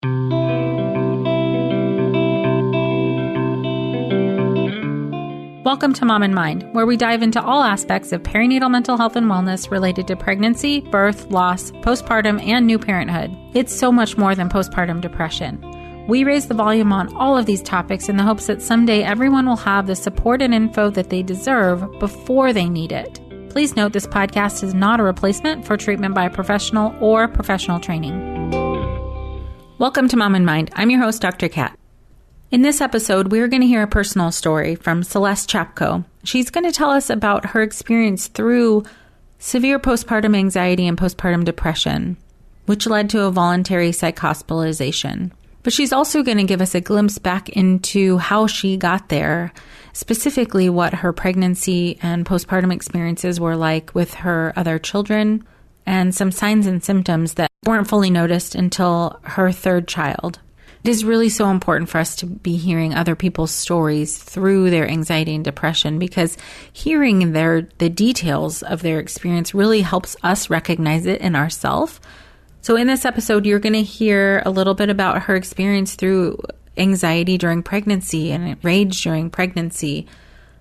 Welcome to Mom in Mind, where we dive into all aspects of perinatal mental health and wellness related to pregnancy, birth, loss, postpartum, and new parenthood. It's so much more than postpartum depression. We raise the volume on all of these topics in the hopes that someday everyone will have the support and info that they deserve before they need it. Please note this podcast is not a replacement for treatment by a professional or professional training. Welcome to Mom in Mind. I'm your host, Dr. Kat. In this episode, we're going to hear a personal story from Celeste Chapko. She's going to tell us about her experience through severe postpartum anxiety and postpartum depression, which led to a voluntary psych hospitalization. But she's also going to give us a glimpse back into how she got there, specifically what her pregnancy and postpartum experiences were like with her other children, and some signs and symptoms that weren't fully noticed until her third child. It is really so important for us to be hearing other people's stories through their anxiety and depression, because hearing the details of their experience really helps us recognize it in ourselves. So in this episode, you're going to hear a little bit about her experience through anxiety during pregnancy and rage during pregnancy,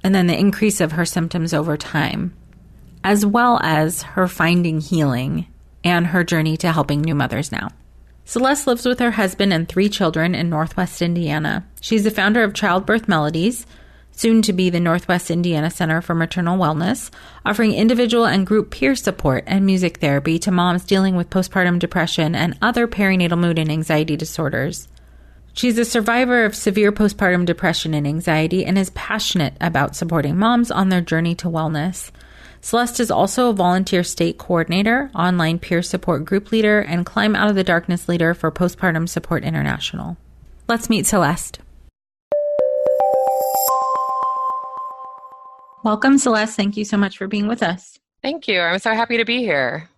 and then the increase of her symptoms over time, as well as her finding healing and her journey to helping new mothers now. Celeste lives with her husband and 3 children in Northwest Indiana. She's the founder of Childbirth Melodies, soon to be the Northwest Indiana Center for Maternal Wellness, offering individual and group peer support and music therapy to moms dealing with postpartum depression and other perinatal mood and anxiety disorders. She's a survivor of severe postpartum depression and anxiety and is passionate about supporting moms on their journey to wellness. Celeste is also a volunteer state coordinator, online peer support group leader, and Climb Out of the Darkness leader for Postpartum Support International. Let's meet Celeste. Welcome, Celeste. Thank you so much for being with us. Thank you. I'm so happy to be here.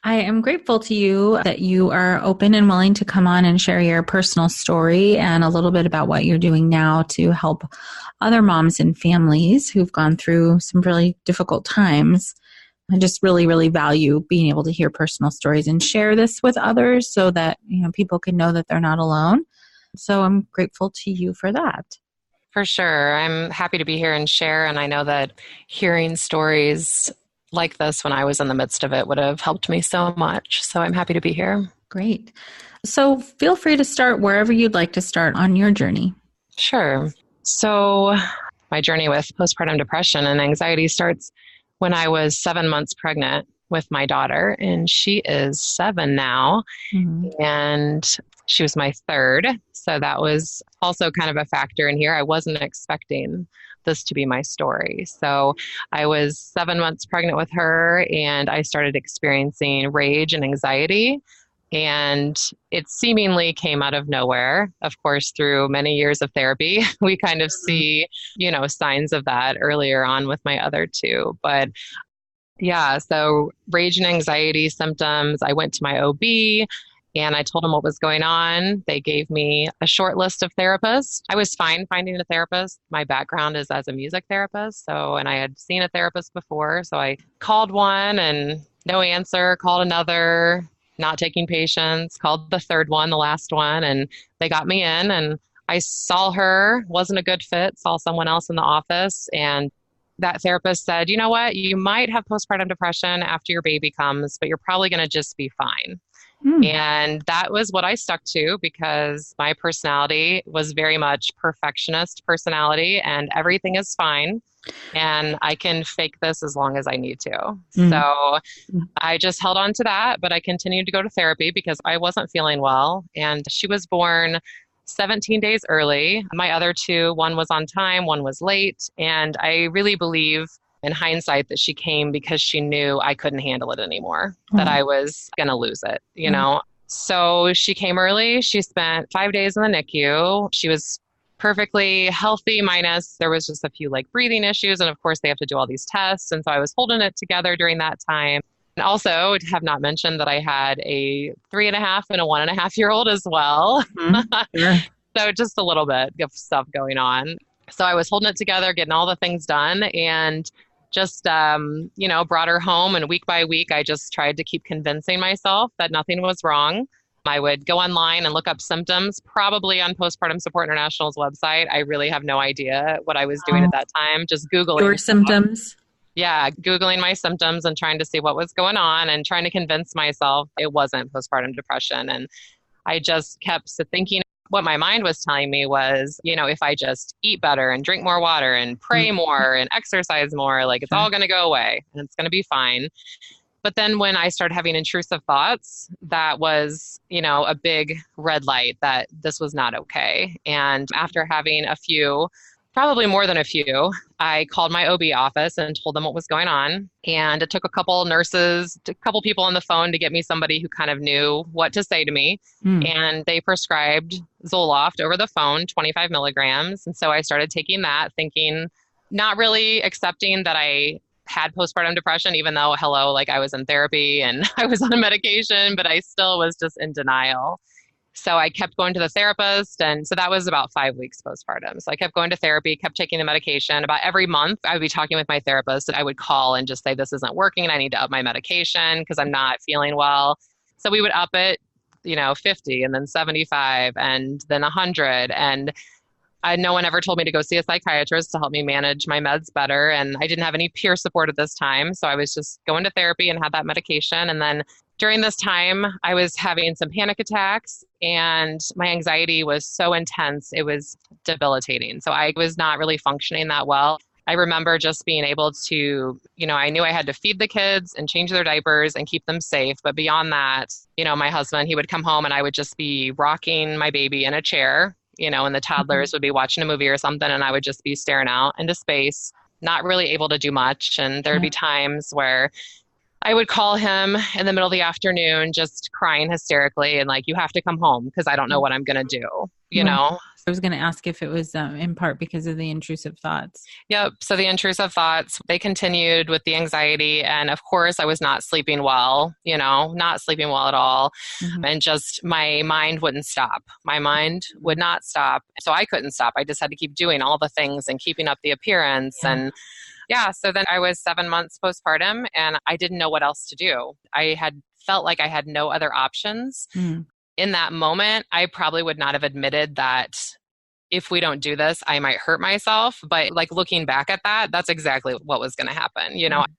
I am grateful to you that you are open and willing to come on and share your personal story and a little bit about what you're doing now to help other moms and families who've gone through some really difficult times. I just really, really value being able to hear personal stories and share this with others so that, people can know that they're not alone. So I'm grateful to you for that. For sure. I'm happy to be here and share. And I know that hearing stories like this when I was in the midst of it would have helped me so much. So I'm happy to be here. Great. So feel free to start wherever you'd like to start on your journey. Sure. So my journey with postpartum depression and anxiety starts when I was 7 months pregnant with my daughter, and she is 7 now. Mm-hmm. And she was my third. So that was also kind of a factor in here. I wasn't expecting this to be my story. So I was 7 months pregnant with her, and I started experiencing rage and anxiety. And it seemingly came out of nowhere. Of course, through many years of therapy, we kind of see, signs of that earlier on with my other 2. But yeah, so rage and anxiety symptoms, I went to my OB and I told them what was going on. They gave me a short list of therapists. I was fine finding a therapist. My background is as a music therapist. And I had seen a therapist before. So I called one and no answer, called another, not taking patients, called the third one, the last one, and they got me in, and I saw her, wasn't a good fit, saw someone else in the office, and that therapist said, you know what, you might have postpartum depression after your baby comes, but you're probably going to just be fine. And that was what I stuck to, because my personality was very much perfectionist personality, and everything is fine. And I can fake this as long as I need to. So I just held on to that, but I continued to go to therapy because I wasn't feeling well. And she was born 17 days early. My other 2, one was on time, one was late. And I really believe in hindsight that she came because she knew I couldn't handle it anymore, that I was going to lose it, So she came early. She spent 5 days in the NICU. She was perfectly healthy, minus there was just a few breathing issues. And of course they have to do all these tests. And so I was holding it together during that time. And also have not mentioned that I had a 3.5 and a 1.5-year-old as well. Sure. So just a little bit of stuff going on. So I was holding it together, getting all the things done, and just, brought her home. And week by week, I just tried to keep convincing myself that nothing was wrong. I would go online and look up symptoms, probably on Postpartum Support International's website. I really have no idea what I was doing at that time, just Googling your symptoms. Yeah, Googling my symptoms and trying to see what was going on and trying to convince myself it wasn't postpartum depression. And I just kept thinking what my mind was telling me was, if I just eat better and drink more water and pray more and exercise more, like it's all going to go away and it's going to be fine. But then when I started having intrusive thoughts, that was, a big red light that this was not okay. And after having a few, probably more than a few, I called my OB office and told them what was going on. And it took a couple nurses, a couple people on the phone to get me somebody who kind of knew what to say to me. And they prescribed Zoloft over the phone, 25 milligrams. And so I started taking that, thinking, not really accepting that I had postpartum depression, even though, I was in therapy and I was on a medication, but I still was just in denial. So I kept going to the therapist. And so that was about 5 weeks postpartum. So I kept going to therapy, kept taking the medication. About every month, I would be talking with my therapist and I would call and just say, this isn't working. I need to up my medication because I'm not feeling well. So we would up it, 50 and then 75 and then 100. And no one ever told me to go see a psychiatrist to help me manage my meds better. And I didn't have any peer support at this time. So I was just going to therapy and had that medication. And then during this time, I was having some panic attacks and my anxiety was so intense, it was debilitating. So I was not really functioning that well. I remember just being able to, I knew I had to feed the kids and change their diapers and keep them safe. But beyond that, my husband, he would come home and I would just be rocking my baby in a chair, and the toddlers would be watching a movie or something and I would just be staring out into space, not really able to do much. And there would be times where I would call him in the middle of the afternoon, just crying hysterically and like, you have to come home because I don't know what I'm going to do, I was going to ask if it was in part because of the intrusive thoughts. Yep. So the intrusive thoughts, they continued with the anxiety. And of course, I was not sleeping well, not sleeping well at all. And just my mind wouldn't stop. My mind would not stop. So I couldn't stop. I just had to keep doing all the things and keeping up the appearance. And so then I was 7 months postpartum and I didn't know what else to do. I had felt like I had no other options. In that moment, I probably would not have admitted that if we don't do this, I might hurt myself. But looking back at that, that's exactly what was going to happen.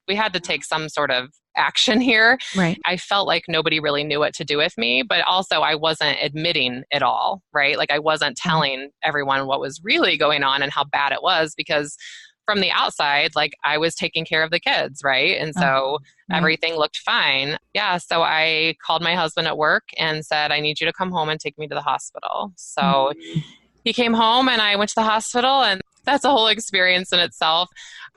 We had to take some sort of action here. Right. I felt like nobody really knew what to do with me, but also I wasn't admitting it all, right? I wasn't telling everyone what was really going on and how bad it was because from the outside, I was taking care of the kids, right? And so everything looked fine. Yeah, so I called my husband at work and said, I need you to come home and take me to the hospital. So he came home and I went to the hospital and that's a whole experience in itself.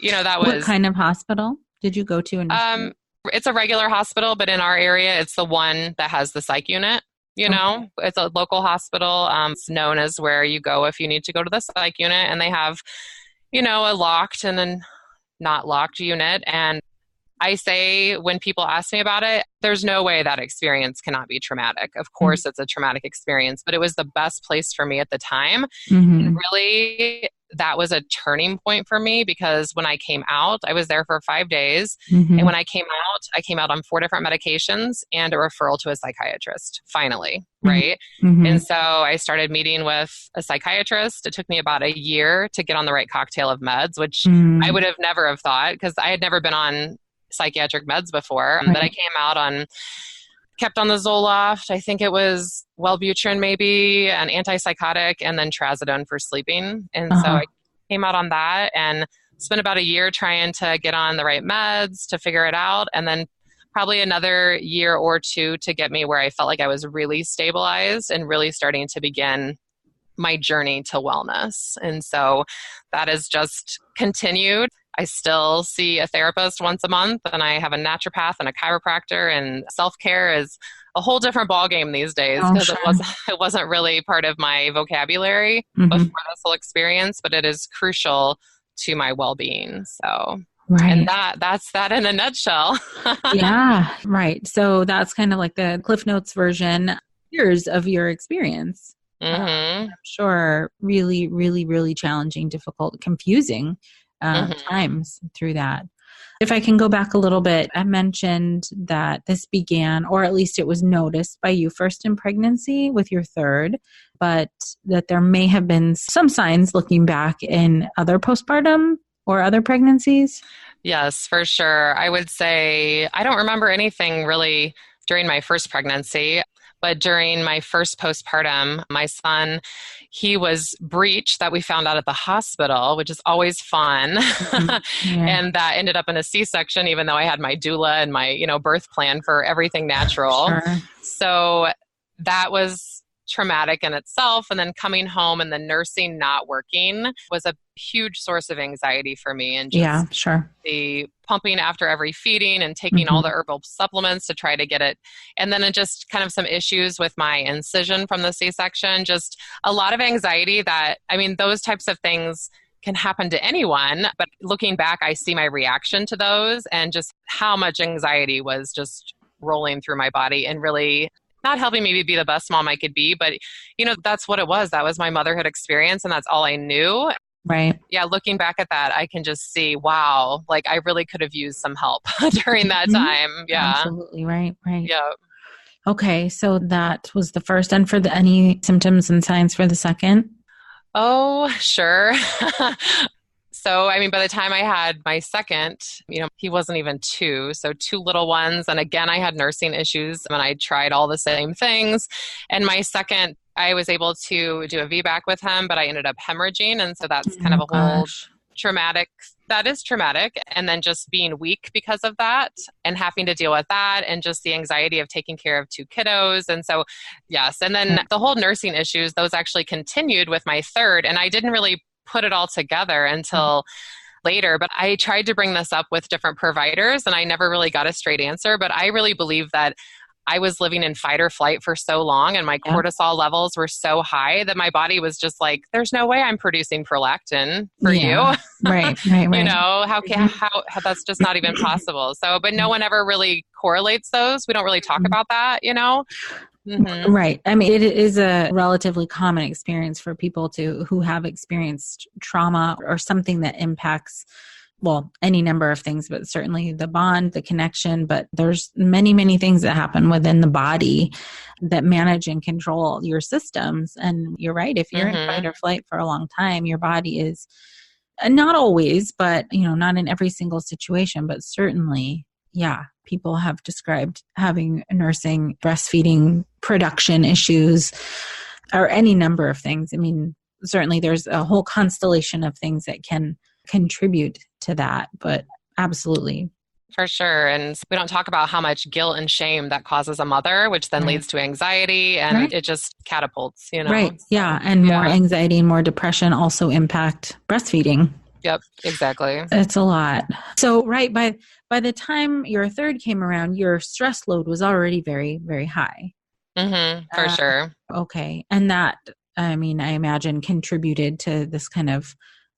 That was... What kind of hospital did you go to initially? It's a regular hospital, but in our area, it's the one that has the psych unit. It's a local hospital. It's known as where you go if you need to go to the psych unit and they have a locked and then not locked unit. And I say when people ask me about it, there's no way that experience cannot be traumatic. Of course, it's a traumatic experience, but it was the best place for me at the time. And really, that was a turning point for me because when I came out, I was there for 5 days. And when I came out on 4 different medications and a referral to a psychiatrist, finally, right? And so I started meeting with a psychiatrist. It took me about a year to get on the right cocktail of meds, which I would have never have thought because I had never been on psychiatric meds before. But I came out kept on the Zoloft. I think it was Wellbutrin maybe, an antipsychotic, and then trazodone for sleeping. And so I came out on that and spent about a year trying to get on the right meds to figure it out. And then probably another year or two to get me where I felt like I was really stabilized and really starting to begin my journey to wellness. And so that has just continued. I still see a therapist once a month and I have a naturopath and a chiropractor, and self-care is a whole different ballgame these days because it wasn't really part of my vocabulary before this whole experience, but it is crucial to my well-being. So, and that's that in a nutshell. Yeah, right. So that's kind of like the Cliff Notes version, years of your experience. I'm sure really, really, really challenging, difficult, confusing times through that. If I can go back a little bit, I mentioned that this began, or at least it was noticed by you first in pregnancy with your third, but that there may have been some signs looking back in other postpartum or other pregnancies. Yes, for sure. I would say I don't remember anything really during my first pregnancy, but during my first postpartum, my son, he was breech that we found out at the hospital, which is always fun. Mm-hmm. Yeah. And that ended up in a C-section, even though I had my doula and my, birth plan for everything natural. Sure. So that was traumatic in itself. And then coming home and the nursing not working was a huge source of anxiety for me. And just the pumping after every feeding and taking all the herbal supplements to try to get it. And then it just kind of some issues with my incision from the C-section, just a lot of anxiety those types of things can happen to anyone. But looking back, I see my reaction to those and just how much anxiety was just rolling through my body and really not helping me be the best mom I could be. But, that's what it was. That was my motherhood experience. And that's all I knew. Right. Yeah. Looking back at that, I can just see, wow, like I really could have used some help during that time. Yeah. Absolutely. Right. Yeah. Okay. So that was the first. And for any symptoms and signs for the second? Oh, sure. So, by the time I had my second, he wasn't even 2. So 2 little ones. And again, I had nursing issues and I tried all the same things. And my second, I was able to do a VBAC with him, but I ended up hemorrhaging. And so that's kind of a whole traumatic, that is traumatic. And then just being weak because of that and having to deal with that and just the anxiety of taking care of 2 kiddos. And so, yes. And then the whole nursing issues, those actually continued with my third. And I didn't really put it all together until later, but I tried to bring this up with different providers and I never really got a straight answer. But I really believe that I was living in fight or flight for so long and my cortisol levels were so high that my body was just like, there's no way I'm producing prolactin for you. Right. How that's just not even possible. So, but no one ever really correlates those. We don't really talk about that, Mm-hmm. Right. It is a relatively common experience for people who have experienced trauma or something that impacts, any number of things, but certainly the bond, the connection, but there's many, many things that happen within the body that manage and control your systems. And you're right. If you're in fight or flight for a long time, your body is not always, but, not in every single situation, but certainly, people have described having nursing, breastfeeding, production issues, or any number of things. Certainly there's a whole constellation of things that can contribute to that, but absolutely. For sure. And we don't talk about how much guilt and shame that causes a mother, which then leads to anxiety and it just catapults, Right. Yeah. And more anxiety and more depression also impact breastfeeding. Yep, exactly. It's a lot. So, right, by the time your third came around, your stress load was already very, very high. For sure. Okay. And that, I imagine contributed to this kind of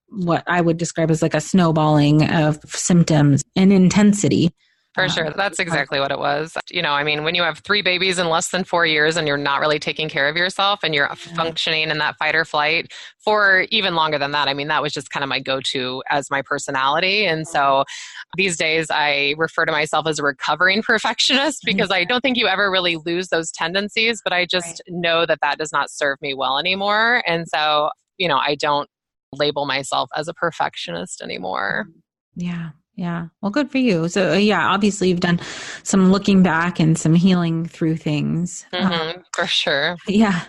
what I would describe as like a snowballing of symptoms and intensity. For sure. That's exactly what it was. When you have 3 babies in less than 4 years and you're not really taking care of yourself and you're functioning in that fight or flight for even longer than that, that was just kind of my go-to as my personality. And so these days I refer to myself as a recovering perfectionist because I don't think you ever really lose those tendencies, but I just know that does not serve me well anymore. And so, I don't label myself as a perfectionist anymore. Yeah. Yeah. Well, good for you. So obviously you've done some looking back and some healing through things. For sure. Yeah.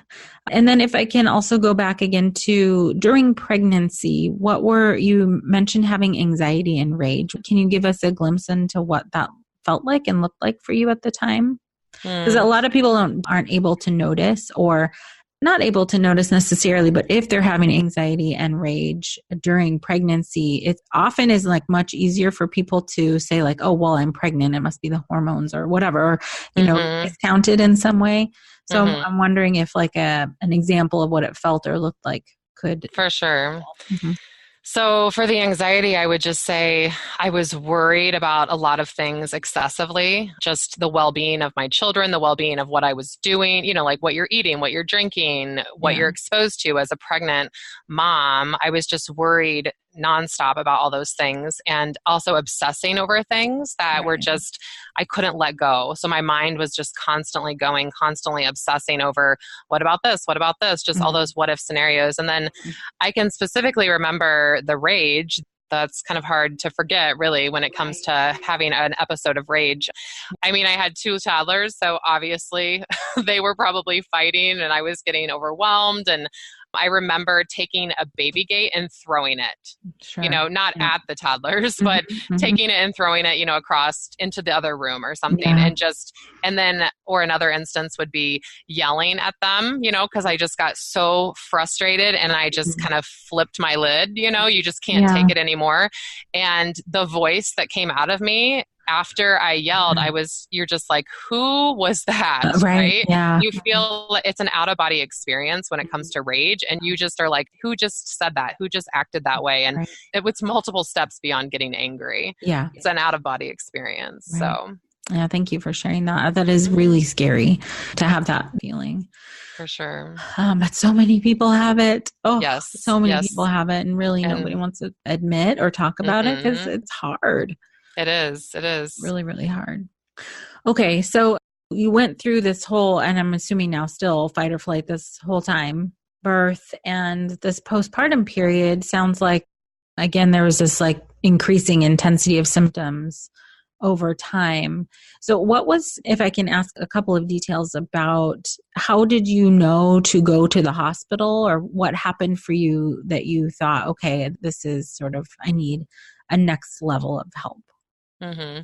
And then if I can also go back again to during pregnancy, you mentioned having anxiety and rage. Can you give us a glimpse into what that felt like and looked like for you at the time? Because a lot of people aren't able to notice or not able to notice necessarily, but if they're having anxiety and rage during pregnancy, it often is like much easier for people to say like, oh, well, I'm pregnant. It must be the hormones or whatever, or, discounted in some way. So I'm wondering if like an example of what it felt or looked like could. For sure. So for the anxiety, I would just say I was worried about a lot of things excessively, just the well-being of my children, the well-being of what I was doing, like what you're eating, what you're drinking, what you're exposed to as a pregnant mom. I was just worried nonstop about all those things, and also obsessing over things that were just, I couldn't let go. So my mind was just constantly going, constantly obsessing over what about this? What about this? Just all those what if scenarios. And then I can specifically remember the rage. That's kind of hard to forget, really, when it comes to having an episode of rage. I mean, I had 2 toddlers, so obviously they were probably fighting and I was getting overwhelmed. And I remember taking a baby gate and throwing it, not at the toddlers, but taking it and throwing it, across into the other room or something. And then, or another instance would be yelling at them, because I just got so frustrated and I just kind of flipped my lid, you just can't take it anymore. And the voice that came out of me after I yelled, you're just like, who was that? Right? Yeah. You feel it's an out of body experience when it comes to rage. And you just are like, who just said that? Who just acted that way? And it's multiple steps beyond getting angry. Yeah. It's an out of body experience. Right. So yeah, thank you for sharing that. That is really scary to have that feeling. For sure. But so many people have it. Oh, yes. So many people have it. And really nobody wants to admit or talk about it because it's hard. It is. It is. Really, really hard. Okay. So you went through this whole, and I'm assuming now still fight or flight this whole time, birth, and this postpartum period sounds like, again, there was this like increasing intensity of symptoms over time. So what was, if I can ask a couple of details about, how did you know to go to the hospital, or what happened for you that you thought, okay, this is sort of, I need a next level of help? Mm-hmm.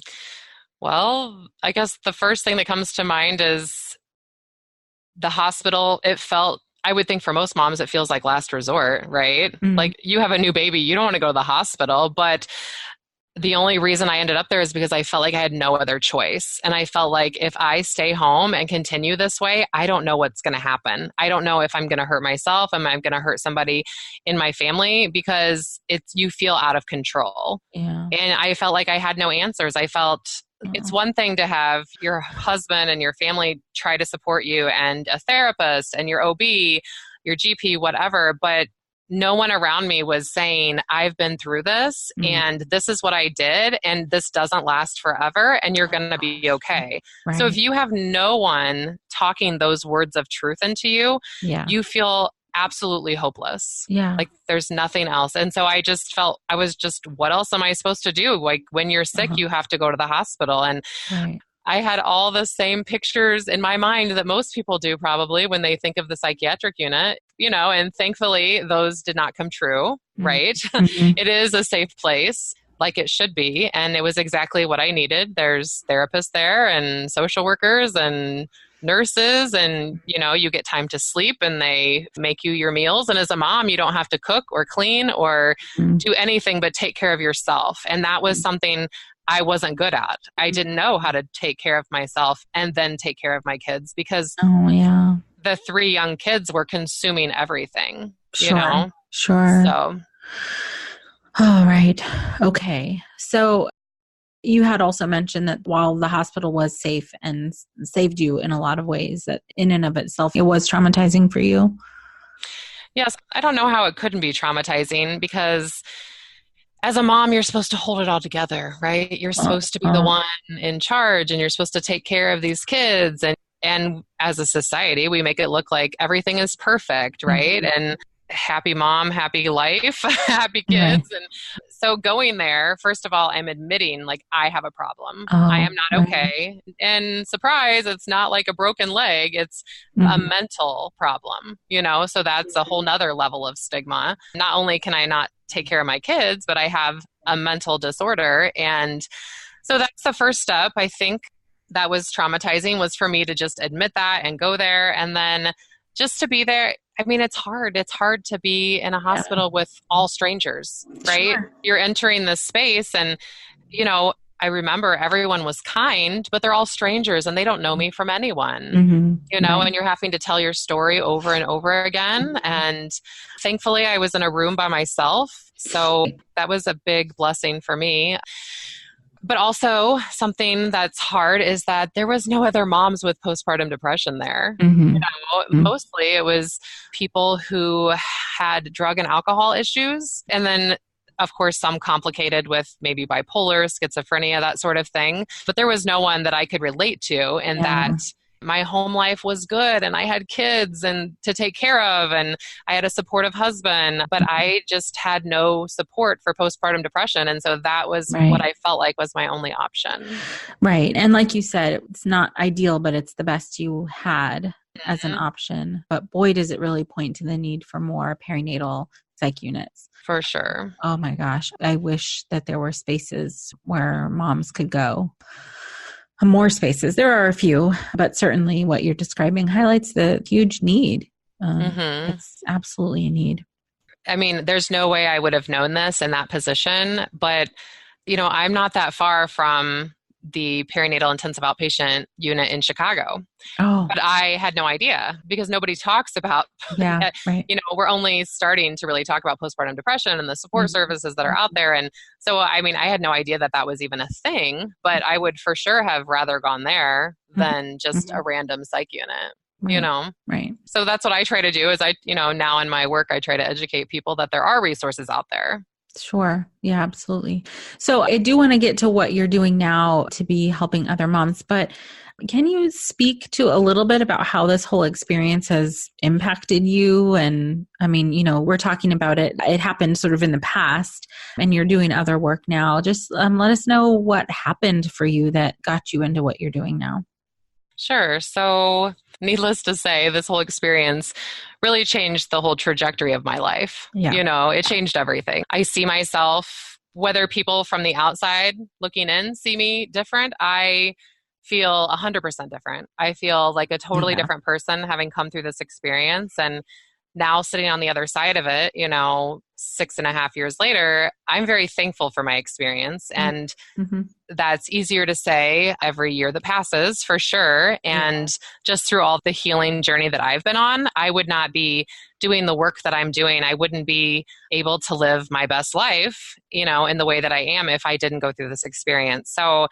Well, I guess the first thing that comes to mind is the hospital. It felt, I would think for most moms, it feels like last resort, right? Like you have a new baby, you don't want to go to the hospital, but the only reason I ended up there is because I felt like I had no other choice. And I felt like if I stay home and continue this way, I don't know what's going to happen. I don't know if I'm going to hurt myself. Am I going to hurt somebody in my family? Because you feel out of control. Yeah. And I felt like I had no answers. I felt it's one thing to have your husband and your family try to support you, and a therapist and your OB, your GP, whatever, but no one around me was saying, I've been through this and this is what I did and this doesn't last forever and you're going to be okay. Right. So if you have no one talking those words of truth into you, you feel absolutely hopeless. Yeah. Like there's nothing else. And so I just felt, I was just, what else am I supposed to do? Like when you're sick, you have to go to the hospital. And I had all the same pictures in my mind that most people do probably when they think of the psychiatric unit, and thankfully those did not come true, right? It is a safe place like it should be. And it was exactly what I needed. There's therapists there and social workers and nurses, and you get time to sleep and they make you your meals. And as a mom, you don't have to cook or clean or do anything but take care of yourself. And that was something I wasn't good at. I didn't know how to take care of myself and then take care of my kids because the 3 young kids were consuming everything, Sure. So. All right. Okay. So you had also mentioned that while the hospital was safe and saved you in a lot of ways, that in and of itself, it was traumatizing for you. Yes. I don't know how it couldn't be traumatizing because as a mom, you're supposed to hold it all together, right? You're supposed to be the one in charge and you're supposed to take care of these kids. And as a society, we make it look like everything is perfect, right? And happy mom, happy life, happy kids. And so going there, first of all, I'm admitting like I have a problem. I am not okay. And surprise, it's not like a broken leg. It's a mental problem, so that's a whole nother level of stigma. Not only can I not take care of my kids, but I have a mental disorder. And so that's the first step. I think that was traumatizing, was for me to just admit that and go there. And then just to be there. I mean, it's hard. It's hard to be in a hospital with all strangers, right? Sure. You're entering this space and, I remember everyone was kind, but they're all strangers and they don't know me from anyone, and you're having to tell your story over and over again. And thankfully I was in a room by myself. So that was a big blessing for me. But also something that's hard is that there was no other moms with postpartum depression there. Mostly it was people who had drug and alcohol issues. And then of course, some complicated with maybe bipolar, schizophrenia, that sort of thing. But there was no one that I could relate to in that my home life was good and I had kids and to take care of and I had a supportive husband, but I just had no support for postpartum depression. And so that was what I felt like was my only option. Right. And like you said, it's not ideal, but it's the best you had as an option. But boy, does it really point to the need for more perinatal psych units. For sure. Oh my gosh. I wish that there were spaces where moms could go. More spaces. There are a few, but certainly what you're describing highlights the huge need. It's absolutely a need. I mean, there's no way I would have known this in that position, but, I'm not that far from the perinatal intensive outpatient unit in Chicago. But I had no idea because nobody talks about we're only starting to really talk about postpartum depression and the support services that are out there. And so, I mean, I had no idea that that was even a thing, but I would for sure have rather gone there than just a random psych unit. Right. So that's what I try to do is now in my work, I try to educate people that there are resources out there. Sure. Yeah, absolutely. So I do want to get to what you're doing now to be helping other moms, but can you speak to a little bit about how this whole experience has impacted you? And I mean, we're talking about it. It happened sort of in the past and you're doing other work now. Just let us know what happened for you that got you into what you're doing now. Sure. So needless to say, this whole experience really changed the whole trajectory of my life. Yeah. It changed everything. I see myself, whether people from the outside looking in see me different, I feel 100% different. I feel like a totally different person having come through this experience. And now sitting on the other side of it, 6.5 years later, I'm very thankful for my experience. And that's easier to say every year that passes for sure. And just through all the healing journey that I've been on, I would not be doing the work that I'm doing. I wouldn't be able to live my best life, in the way that I am if I didn't go through this experience. So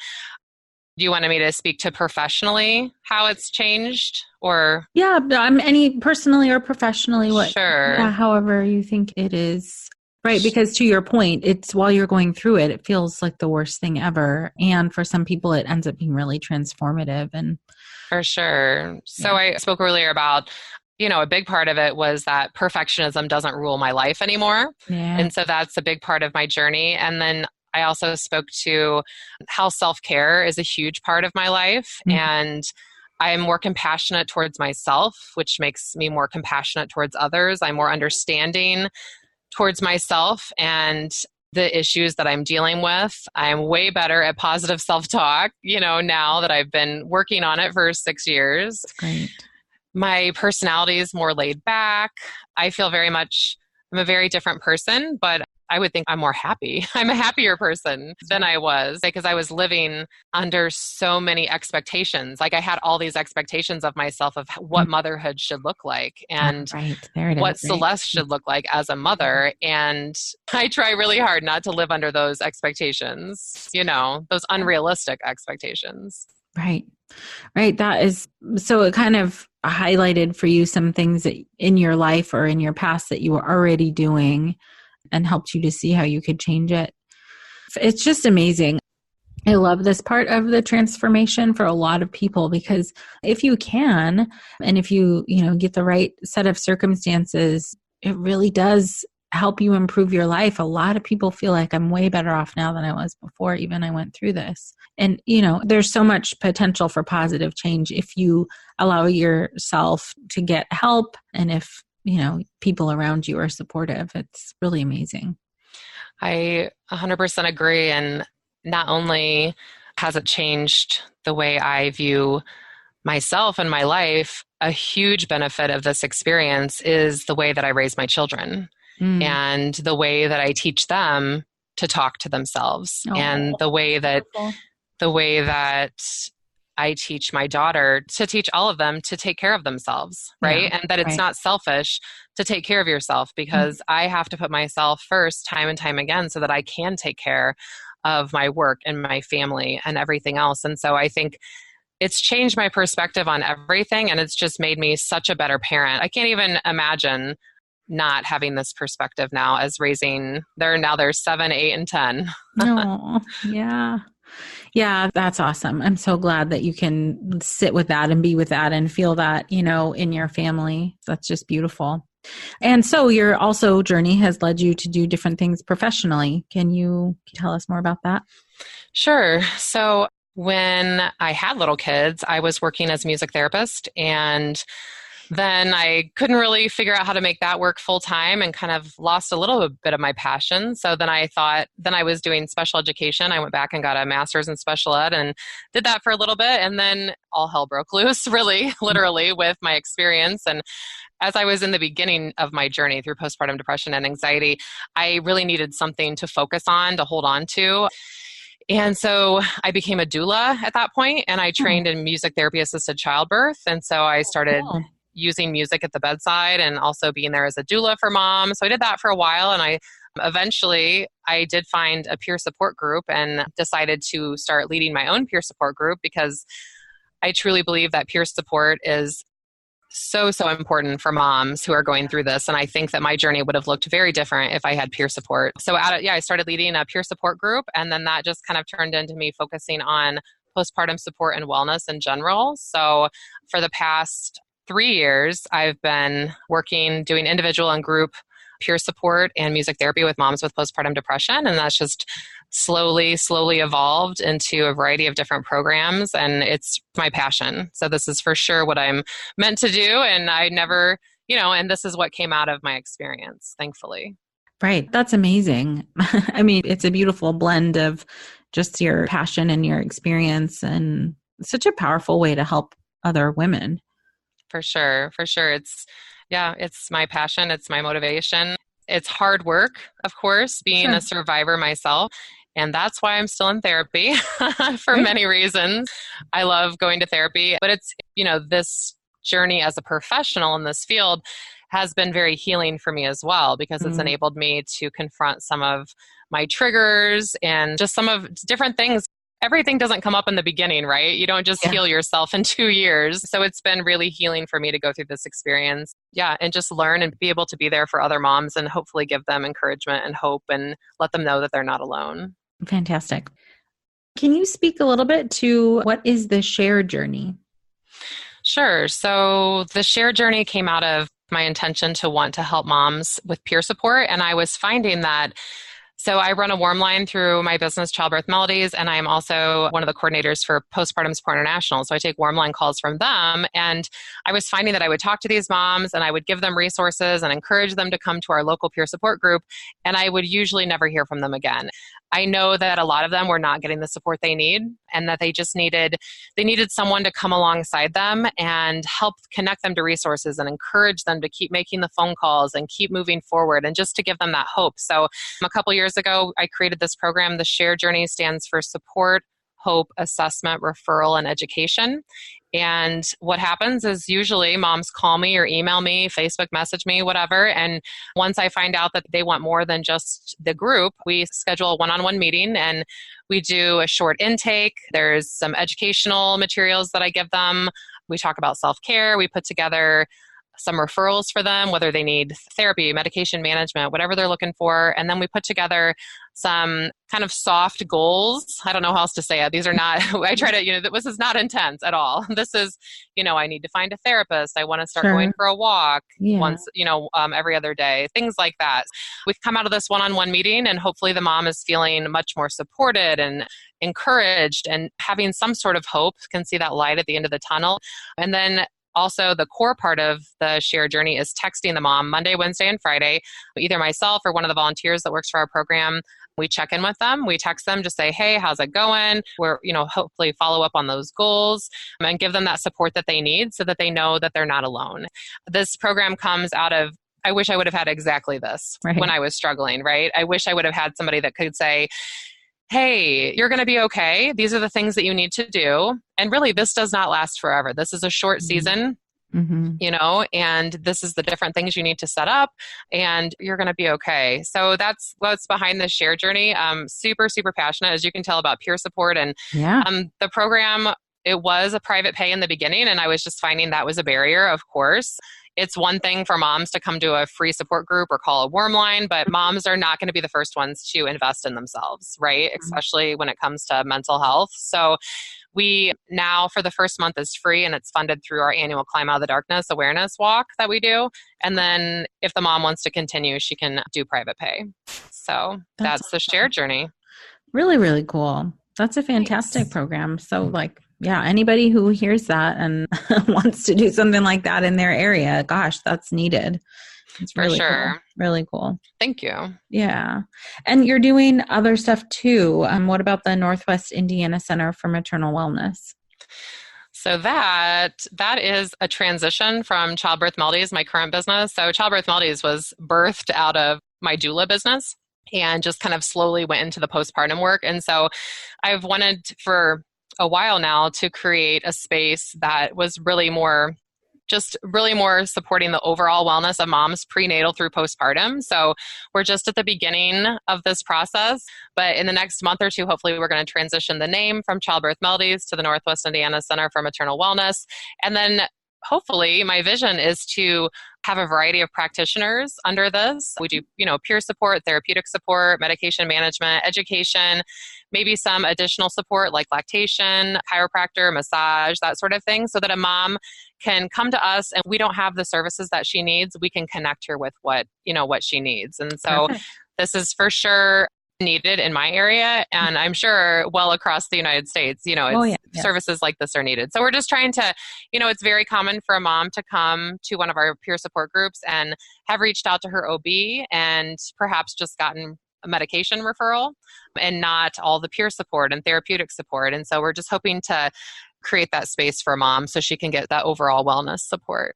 do you want me to speak to professionally how it's changed or? Yeah, any personally or professionally, Sure. Yeah, however you think it is. Right. Because to your point, it's while you're going through it, it feels like the worst thing ever. And for some people, it ends up being really transformative. And for sure. So I spoke earlier about, a big part of it was that perfectionism doesn't rule my life anymore. Yeah. And so that's a big part of my journey. And then I also spoke to how self-care is a huge part of my life. And I am more compassionate towards myself, which makes me more compassionate towards others. I'm more understanding towards myself and the issues that I'm dealing with. I'm way better at positive self-talk, now that I've been working on it for 6 years. That's great. My personality is more laid back. I feel I'm a very different person, but I would think I'm more happy. I'm a happier person than I was because I was living under so many expectations. Like I had all these expectations of myself of what motherhood should look like and what Celeste should look like as a mother. And I try really hard not to live under those expectations, those unrealistic expectations. Right. That is, so it kind of highlighted for you some things that in your life or in your past that you were already doing and helped you to see how you could change it. It's just amazing. I love this part of the transformation for a lot of people because if you can, and if you get the right set of circumstances, it really does help you improve your life. A lot of people feel like I'm way better off now than I was before even I went through this. And, there's so much potential for positive change if you allow yourself to get help and if people around you are supportive. It's really amazing. I 100% agree. And not only has it changed the way I view myself and my life, a huge benefit of this experience is the way that I raise my children and the way that I teach them to talk to themselves and the way that I teach my daughter to teach all of them to take care of themselves, right? Yeah, and that it's not selfish to take care of yourself because I have to put myself first time and time again so that I can take care of my work and my family and everything else. And so I think it's changed my perspective on everything and it's just made me such a better parent. I can't even imagine not having this perspective now as raising, they're 7, 8, and 10. Oh, yeah. Yeah, that's awesome. I'm so glad that you can sit with that and be with that and feel that, in your family. That's just beautiful. And so your also journey has led you to do different things professionally. Can you tell us more about that? Sure. So when I had little kids, I was working as a music therapist, and then I couldn't really figure out how to make that work full time and kind of lost a little bit of my passion. So then I was doing special education. I went back and got a master's in special ed and did that for a little bit. And then all hell broke loose, really, literally, with my experience. And as I was in the beginning of my journey through postpartum depression and anxiety, I really needed something to focus on, to hold on to. And so I became a doula at that point, and I trained in music therapy assisted childbirth. And so I started using music at the bedside and also being there as a doula for mom. So I did that for a while, and I did find a peer support group and decided to start leading my own peer support group, because I truly believe that peer support is so important for moms who are going through this. And I think that my journey would have looked very different if I had peer support. So I started leading a peer support group, and then that just kind of turned into me focusing on postpartum support and wellness in general. So for the past 3 years, I've been doing individual and group peer support and music therapy with moms with postpartum depression. And that's just slowly evolved into a variety of different programs. And it's my passion. So this is for sure what I'm meant to do. And I never, and this is what came out of my experience, thankfully. Right. That's amazing. I mean, it's a beautiful blend of just your passion and your experience, and such a powerful way to help other women. For sure. It's my passion. It's my motivation. It's hard work, of course, being a survivor myself. And that's why I'm still in therapy for many reasons. I love going to therapy, but it's, this journey as a professional in this field has been very healing for me as well, because it's enabled me to confront some of my triggers and just some of different things. Everything doesn't come up in the beginning, right? You don't just heal yourself in 2 years. So it's been really healing for me to go through this experience. Yeah. And just learn and be able to be there for other moms and hopefully give them encouragement and hope and let them know that they're not alone. Fantastic. Can you speak a little bit to what is the shared journey? Sure. So the shared journey came out of my intention to want to help moms with peer support. And I was finding that So I run a warm line through my business, Childbirth Melodies, and I am also one of the coordinators for Postpartum Support International. So I take warm line calls from them. And I was finding that I would talk to these moms and I would give them resources and encourage them to come to our local peer support group. And I would usually never hear from them again. I know that a lot of them were not getting the support they need, and that they just needed someone to come alongside them and help connect them to resources and encourage them to keep making the phone calls and keep moving forward, and just to give them that hope. So a couple years ago, I created this program. The SHARE Journey stands for Support, Hope, Assessment, Referral, and Education. And what happens is usually moms call me or email me, Facebook message me, whatever. And once I find out that they want more than just the group, we schedule a one-on-one meeting and we do a short intake. There's some educational materials that I give them. We talk about self-care. We put together some referrals for them, whether they need therapy, medication management, whatever they're looking for. And then we put together some kind of soft goals. I don't know how else to say it. These are not, I try to, this is not intense at all. This is, I need to find a therapist. I want to start going for a walk once, every other day, things like that. We've come out of this one-on-one meeting and hopefully the mom is feeling much more supported and encouraged and having some sort of hope, can see that light at the end of the tunnel. And then also, the core part of the SHARE Journey is texting the mom Monday, Wednesday, and Friday. Either myself or one of the volunteers that works for our program, we check in with them. We text them to say, hey, how's it going? We're, hopefully follow up on those goals and give them that support that they need so that they know that they're not alone. This program comes out of, I wish I would have had exactly this when I was struggling, right? I wish I would have had somebody that could say, hey, you're going to be okay. These are the things that you need to do. And really, this does not last forever. This is a short season, and this is the different things you need to set up, and you're going to be okay. So that's what's behind the SHARE Journey. Super, super passionate, as you can tell, about peer support. And the program, it was a private pay in the beginning, and I was just finding that was a barrier, of course. it's one thing for moms to come to a free support group or call a warm line, but moms are not going to be the first ones to invest in themselves, right? Especially when it comes to mental health. So we now, for the first month, is free, and it's funded through our annual Climb Out of the Darkness awareness walk that we do. And then if the mom wants to continue, she can do private pay. So that's the shared journey. Really, really cool. That's a fantastic program. So yeah, anybody who hears that and wants to do something like that in their area, gosh, that's needed. It's really cool. Really cool. Thank you. Yeah. And you're doing other stuff too. What about the Northwest Indiana Center for Maternal Wellness? So that is a transition from Childbirth Melodies, my current business. So Childbirth Melodies was birthed out of my doula business and just kind of slowly went into the postpartum work. And so I've wanted for a while now to create a space that was really more supporting the overall wellness of moms prenatal through postpartum. So we're just at the beginning of this process, but in the next month or two, hopefully we're going to transition the name from Childbirth Melodies to the Northwest Indiana Center for Maternal Wellness. And then hopefully my vision is to have a variety of practitioners under this. We do, peer support, therapeutic support, medication management, education, maybe some additional support like lactation, chiropractor, massage, that sort of thing, so that a mom can come to us and we don't have the services that she needs. We can connect her with what she needs. And so This is for sure needed in my area, and I'm sure well across the United States, services like this are needed. So we're just trying to, it's very common for a mom to come to one of our peer support groups and have reached out to her OB and perhaps just gotten a medication referral and not all the peer support and therapeutic support. And so we're just hoping to create that space for a mom so she can get that overall wellness support.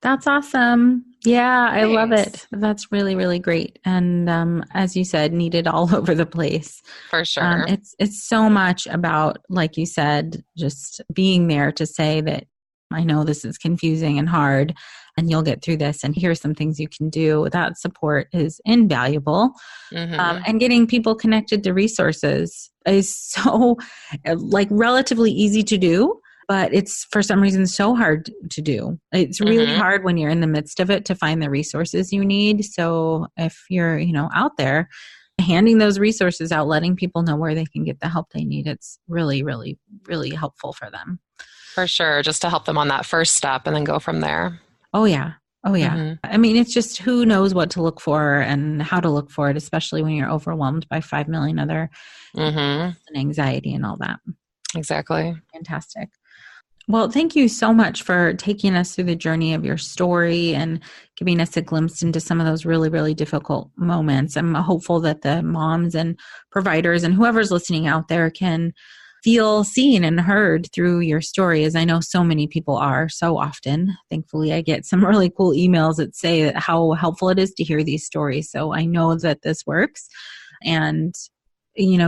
That's awesome. Yeah, I love it. That's really, really great. And as you said, needed all over the place. For sure. It's so much about, like you said, just being there to say that I know this is confusing and hard and you'll get through this and here's some things you can do. That support is invaluable. And getting people connected to resources is so relatively easy to do. But it's for some reason so hard to do. It's really hard when you're in the midst of it to find the resources you need. So if you're, out there handing those resources out, letting people know where they can get the help they need, it's really, really, really helpful for them. For sure. Just to help them on that first step and then go from there. Oh, yeah. I mean, it's just who knows what to look for and how to look for it, especially when you're overwhelmed by 5 million other and anxiety and all that. Exactly. Fantastic. Well, thank you so much for taking us through the journey of your story and giving us a glimpse into some of those really, really difficult moments. I'm hopeful that the moms and providers and whoever's listening out there can feel seen and heard through your story, as I know so many people are so often. Thankfully, I get some really cool emails that say how helpful it is to hear these stories. So I know that this works. And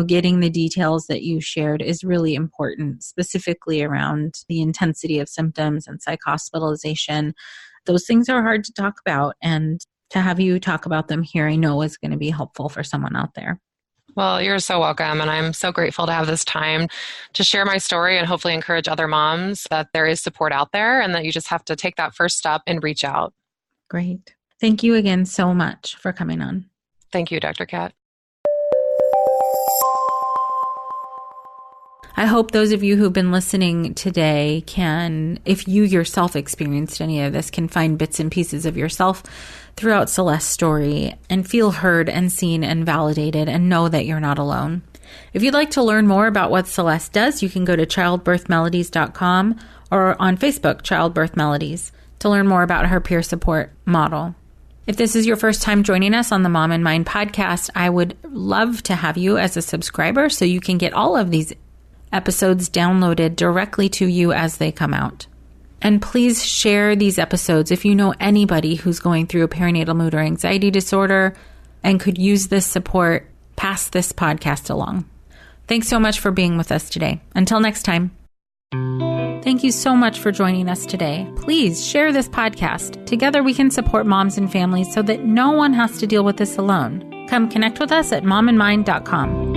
getting the details that you shared is really important, specifically around the intensity of symptoms and psych hospitalization. Those things are hard to talk about, and to have you talk about them here, I know is going to be helpful for someone out there. Well, you're so welcome. And I'm so grateful to have this time to share my story and hopefully encourage other moms that there is support out there and that you just have to take that first step and reach out. Great. Thank you again so much for coming on. Thank you, Dr. Kat. I hope those of you who've been listening today can, if you yourself experienced any of this, can find bits and pieces of yourself throughout Celeste's story and feel heard and seen and validated and know that you're not alone. If you'd like to learn more about what Celeste does, you can go to childbirthmelodies.com or on Facebook, Childbirth Melodies, to learn more about her peer support model. If this is your first time joining us on the Mom in Mind podcast, I would love to have you as a subscriber so you can get all of these episodes downloaded directly to you as they come out. And please share these episodes if you know anybody who's going through a perinatal mood or anxiety disorder and could use this support. Pass this podcast along. Thanks so much for being with us today. Until next time. Thank you so much for joining us today. Please share this podcast. Together we can support moms and families so that no one has to deal with this alone. Come connect with us at mominmind.com.